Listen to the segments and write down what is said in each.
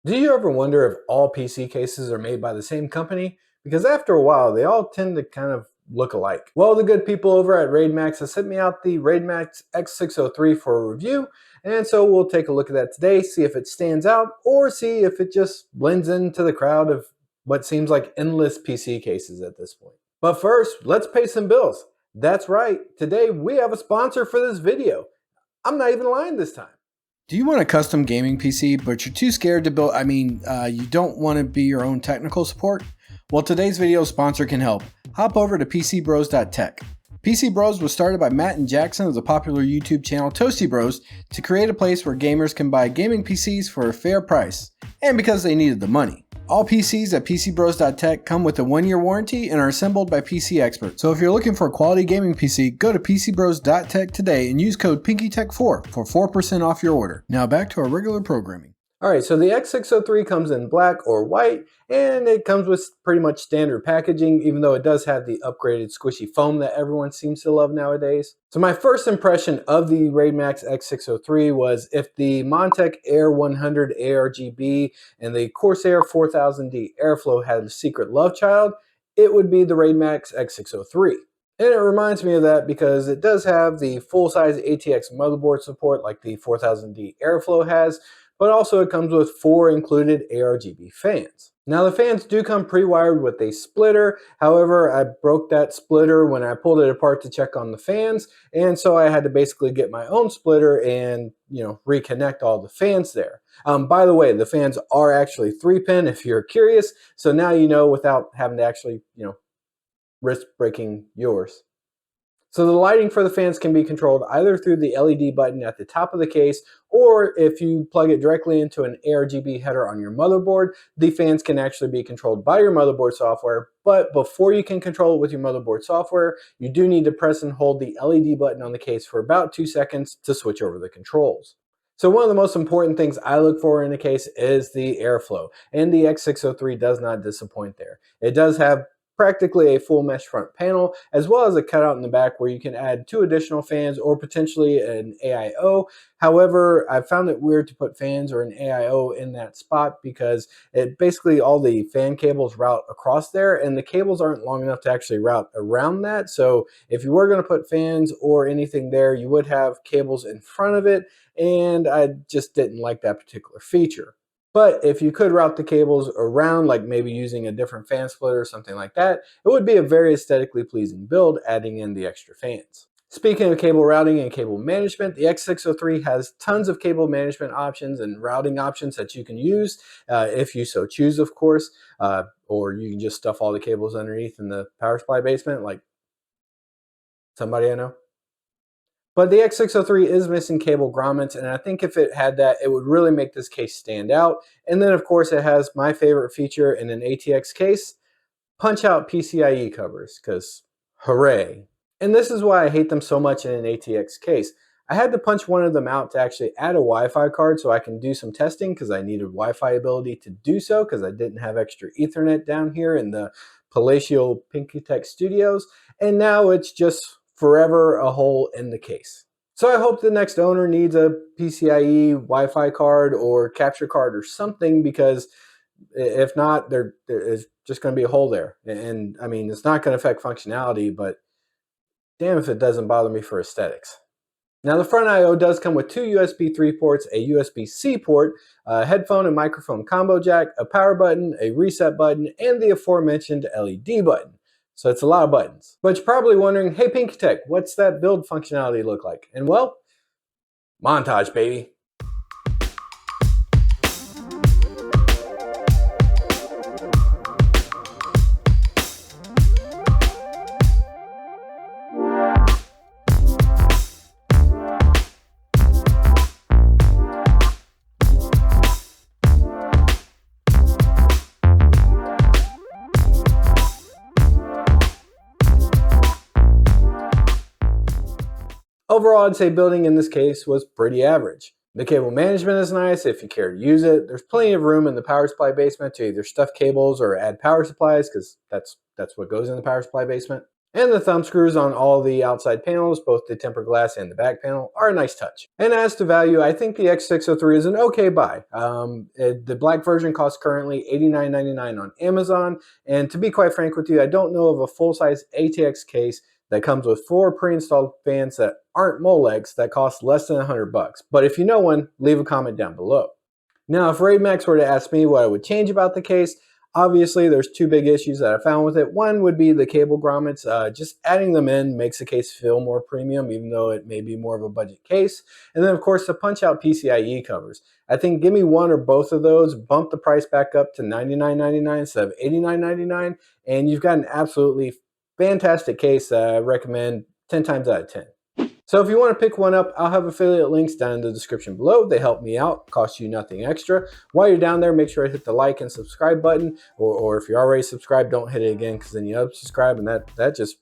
Do you ever wonder if all PC cases are made by the same company? Because after a while, they all tend to kind of look alike. Well, the good people over at RaidMax have sent me out the RaidMax X603 for a review, and so we'll take a look at that today, see if it stands out, or see if it just blends into the crowd of what seems like endless PC cases at this point. But first, let's pay some bills. That's right, today we have a sponsor for this video. I'm not even lying this time. Do you want a custom gaming PC, but you're too scared to build? You don't want to be your own technical support? Well, today's video sponsor can help. Hop over to PCBros.tech. PCBros was started by Matt and Jackson of the popular YouTube channel Toasty Bros to create a place where gamers can buy gaming PCs for a fair price, and because they needed the money. All PCs at PCBros.tech come with a 1-year warranty and are assembled by PC experts. So if you're looking for a quality gaming PC, go to PCBros.tech today and use code PinkyTech4 for 4% off your order. Now back to our regular programming. Alright, so the X603 comes in black or white, and it comes with pretty much standard packaging, even though it does have the upgraded squishy foam that everyone seems to love nowadays. So my first impression of the RaidMax X603 was if the Montech Air 100 ARGB and the Corsair 4000D Airflow had a secret love child, it would be the RaidMax X603. And it reminds me of that because it does have the full-size ATX motherboard support like the 4000D Airflow has, but also it comes with 4 included ARGB fans. Now the fans do come pre-wired with a splitter, however I broke that splitter when I pulled it apart to check on the fans, and so I had to basically get my own splitter and reconnect all the fans there. By the way, the fans are actually 3-pin if you're curious, so now you know without having to actually risk breaking yours. So the lighting for the fans can be controlled either through the LED button at the top of the case, or if you plug it directly into an ARGB header on your motherboard, the fans can actually be controlled by your motherboard software. But before you can control it with your motherboard software, you do need to press and hold the LED button on the case for about 2 seconds to switch over the controls. So one of the most important things I look for in a case is the airflow, and the X603 does not disappoint there. It does have practically a full mesh front panel, as well as a cutout in the back where you can add 2 additional fans or potentially an AIO. However, I found it weird to put fans or an AIO in that spot because it basically all the fan cables route across there, and the cables aren't long enough to actually route around that. So if you were going to put fans or anything there, you would have cables in front of it, and I just didn't like that particular feature. But if you could route the cables around, like maybe using a different fan splitter or something like that, it would be a very aesthetically pleasing build, adding in the extra fans. Speaking of cable routing and cable management, the X603 has tons of cable management options and routing options that you can use if you so choose, of course, or you can just stuff all the cables underneath in the power supply basement like somebody I know. But the X603 is missing cable grommets, and I think if it had that, it would really make this case stand out. And then, of course, it has my favorite feature in an ATX case, punch-out PCIe covers, because hooray. And this is why I hate them so much in an ATX case. I had to punch one of them out to actually add a Wi-Fi card so I can do some testing because I needed Wi-Fi ability to do so because I didn't have extra Ethernet down here in the palatial PinkyTech studios. And now it's just forever a hole in the case. So I hope the next owner needs a PCIe Wi-Fi card or capture card or something, because if not, there is just going to be a hole there. And I mean, it's not going to affect functionality, but damn if it doesn't bother me for aesthetics. Now the front I/O does come with 2 USB 3 ports, a USB-C port, a headphone and microphone combo jack, a power button, a reset button, and the aforementioned LED button. So it's a lot of buttons. But you're probably wondering, hey PinkyTech, what's that build functionality look like? And well, montage, baby. Overall, I'd say building in this case was pretty average. The cable management is nice if you care to use it. There's plenty of room in the power supply basement to either stuff cables or add power supplies, because that's what goes in the power supply basement. And the thumb screws on all the outside panels, both the tempered glass and the back panel, are a nice touch. And as to value, I think the X603 is an okay buy. The black version costs currently $89.99 on Amazon, and to be quite frank with you, I don't know of a full-size ATX case that comes with 4 pre-installed fans that aren't Molex that cost less than $100. But if you know one, leave a comment down below. Now, if RaidMax were to ask me what I would change about the case, obviously there's 2 big issues that I found with it. One would be the cable grommets. Just adding them in makes the case feel more premium, even though it may be more of a budget case. And then of course the punch-out PCIe covers. I think give me one or both of those, bump the price back up to $99.99 instead of $89.99, and you've got an absolutely fantastic case that I recommend 10 times out of 10. So if you want to pick one up, I'll have affiliate links down in the description below. They help me out, cost you nothing extra. While you're down there, make sure to hit the like and subscribe button, or if you're already subscribed, don't hit it again, because then you unsubscribe, and that just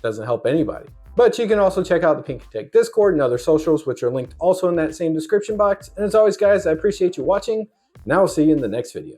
doesn't help anybody. But you can also check out the PinkyTech Discord and other socials, which are linked also in that same description box. And as always, guys, I appreciate you watching, and I will see you in the next video.